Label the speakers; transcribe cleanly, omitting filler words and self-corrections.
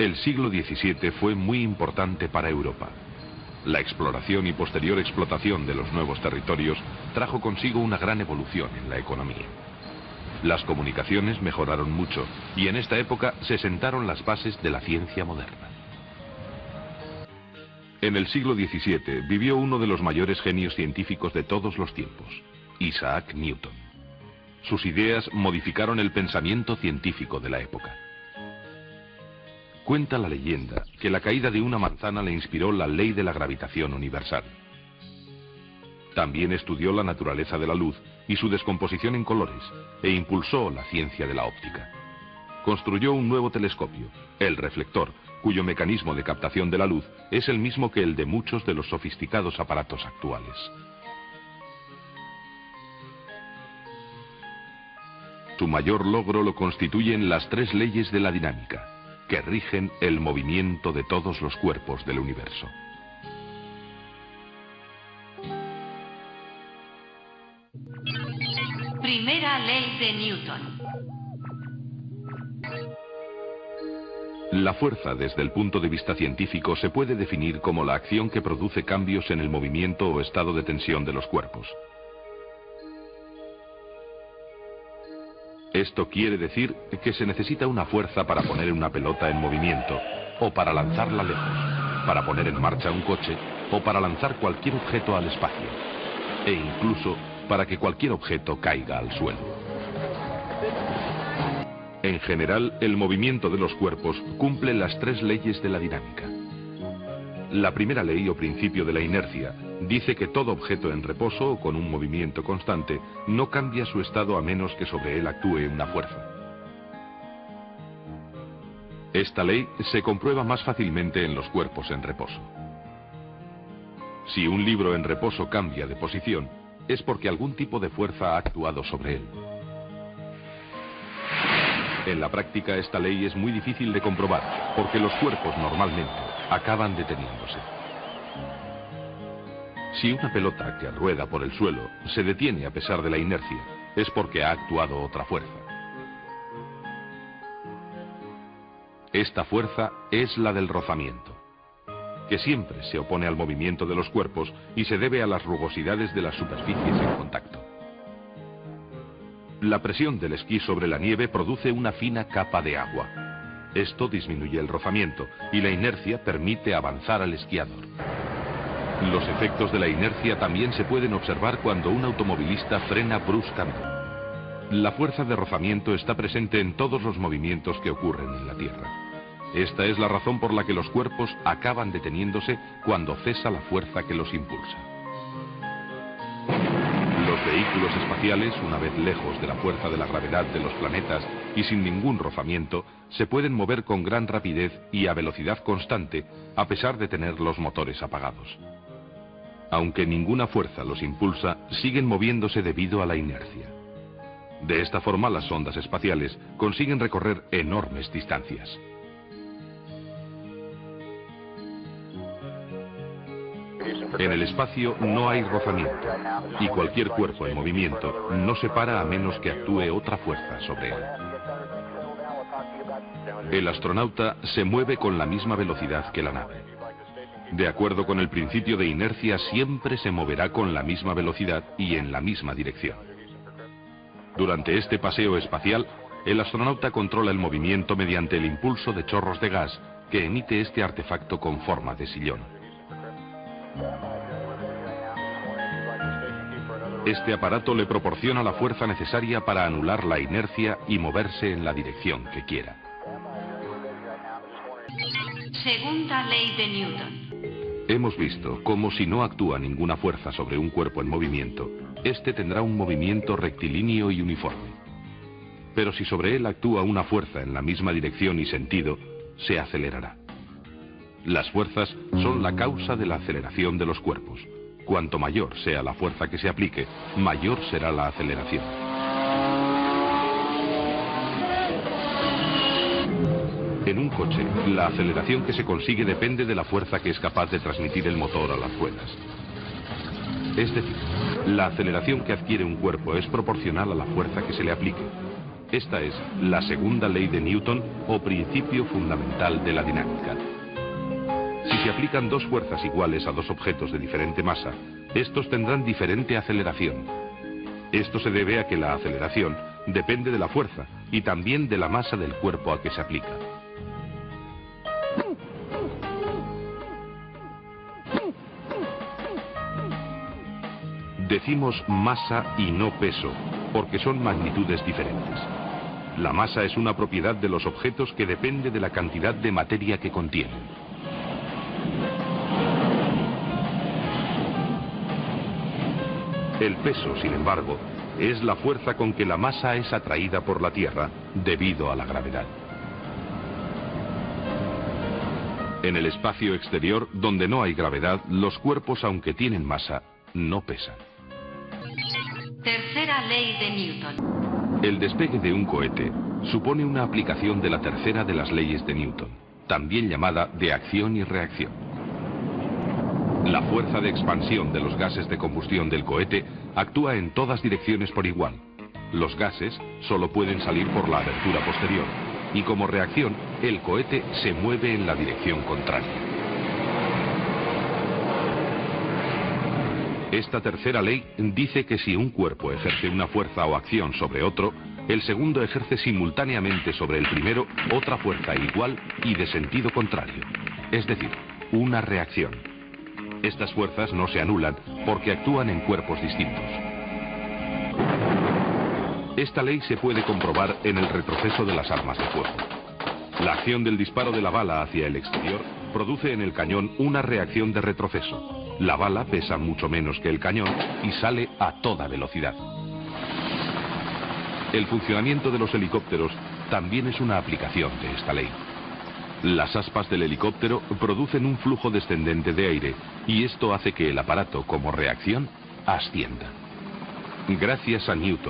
Speaker 1: El siglo XVII fue muy importante para Europa. La exploración y posterior explotación de los nuevos territorios trajo consigo una gran evolución en la economía. Las comunicaciones mejoraron mucho y en esta época se sentaron las bases de la ciencia moderna. En el siglo XVII vivió uno de los mayores genios científicos de todos los tiempos, Isaac Newton. Sus ideas modificaron el pensamiento científico de la época. Cuenta la leyenda que la caída de una manzana le inspiró la ley de la gravitación universal. También estudió la naturaleza de la luz y su descomposición en colores, e impulsó la ciencia de la óptica. Construyó un nuevo telescopio, el reflector, cuyo mecanismo de captación de la luz es el mismo que el de muchos de los sofisticados aparatos actuales. Su mayor logro lo constituyen las 3 leyes de la dinámica, que rigen el movimiento de todos los cuerpos del universo.
Speaker 2: Primera ley de Newton.
Speaker 1: La fuerza, desde el punto de vista científico, se puede definir como la acción que produce cambios en el movimiento o estado de tensión de los cuerpos. Esto quiere decir que se necesita una fuerza para poner una pelota en movimiento, o para lanzarla lejos, para poner en marcha un coche, o para lanzar cualquier objeto al espacio, e incluso para que cualquier objeto caiga al suelo. En general, el movimiento de los cuerpos cumple las 3 leyes de la dinámica. La primera ley o principio de la inercia dice que todo objeto en reposo o con un movimiento constante no cambia su estado a menos que sobre él actúe una fuerza. Esta ley se comprueba más fácilmente en los cuerpos en reposo. Si un libro en reposo cambia de posición, es porque algún tipo de fuerza ha actuado sobre él. En la práctica esta ley es muy difícil de comprobar, porque los cuerpos normalmente acaban deteniéndose. Si una pelota que rueda por el suelo se detiene a pesar de la inercia, es porque ha actuado otra fuerza. Esta fuerza es la del rozamiento, que siempre se opone al movimiento de los cuerpos y se debe a las rugosidades de las superficies en contacto. La presión del esquí sobre la nieve produce una fina capa de agua. Esto disminuye el rozamiento y la inercia permite avanzar al esquiador. Los efectos de la inercia también se pueden observar cuando un automovilista frena bruscamente. La fuerza de rozamiento está presente en todos los movimientos que ocurren en la Tierra. Esta es la razón por la que los cuerpos acaban deteniéndose cuando cesa la fuerza que los impulsa. Los vehículos espaciales, una vez lejos de la fuerza de la gravedad de los planetas y sin ningún rozamiento, se pueden mover con gran rapidez y a velocidad constante, a pesar de tener los motores apagados. Aunque ninguna fuerza los impulsa, siguen moviéndose debido a la inercia. De esta forma, las sondas espaciales consiguen recorrer enormes distancias. En el espacio no hay rozamiento, y cualquier cuerpo en movimiento no se para a menos que actúe otra fuerza sobre él. El astronauta se mueve con la misma velocidad que la nave. De acuerdo con el principio de inercia, siempre se moverá con la misma velocidad y en la misma dirección. Durante este paseo espacial, el astronauta controla el movimiento mediante el impulso de chorros de gas que emite este artefacto con forma de sillón. Este aparato le proporciona la fuerza necesaria para anular la inercia y moverse en la dirección que quiera.
Speaker 2: Segunda ley de Newton.
Speaker 1: Hemos visto cómo si no actúa ninguna fuerza sobre un cuerpo en movimiento, este tendrá un movimiento rectilíneo y uniforme. Pero si sobre él actúa una fuerza en la misma dirección y sentido, se acelerará. Las fuerzas son la causa de la aceleración de los cuerpos. Cuanto mayor sea la fuerza que se aplique, mayor será la aceleración. En un coche, la aceleración que se consigue depende de la fuerza que es capaz de transmitir el motor a las ruedas. Es decir, la aceleración que adquiere un cuerpo es proporcional a la fuerza que se le aplique. Esta es la segunda ley de Newton o principio fundamental de la dinámica. Si se aplican dos fuerzas iguales a dos objetos de diferente masa, estos tendrán diferente aceleración. Esto se debe a que la aceleración depende de la fuerza y también de la masa del cuerpo a que se aplica. Decimos masa y no peso, porque son magnitudes diferentes. La masa es una propiedad de los objetos que depende de la cantidad de materia que contienen. El peso, sin embargo, es la fuerza con que la masa es atraída por la Tierra debido a la gravedad. En el espacio exterior, donde no hay gravedad, los cuerpos, aunque tienen masa, no pesan.
Speaker 2: Tercera ley de Newton.
Speaker 1: El despegue de un cohete supone una aplicación de la tercera de las leyes de Newton, también llamada de acción y reacción. La fuerza de expansión de los gases de combustión del cohete actúa en todas direcciones por igual. Los gases solo pueden salir por la abertura posterior, y como reacción, el cohete se mueve en la dirección contraria. Esta tercera ley dice que si un cuerpo ejerce una fuerza o acción sobre otro, el segundo ejerce simultáneamente sobre el primero otra fuerza igual y de sentido contrario, es decir, una reacción. Estas fuerzas no se anulan porque actúan en cuerpos distintos. Esta ley se puede comprobar en el retroceso de las armas de fuego. La acción del disparo de la bala hacia el exterior produce en el cañón una reacción de retroceso. La bala pesa mucho menos que el cañón y sale a toda velocidad. El funcionamiento de los helicópteros también es una aplicación de esta ley. Las aspas del helicóptero producen un flujo descendente de aire y esto hace que el aparato, como reacción, ascienda. Gracias a Newton,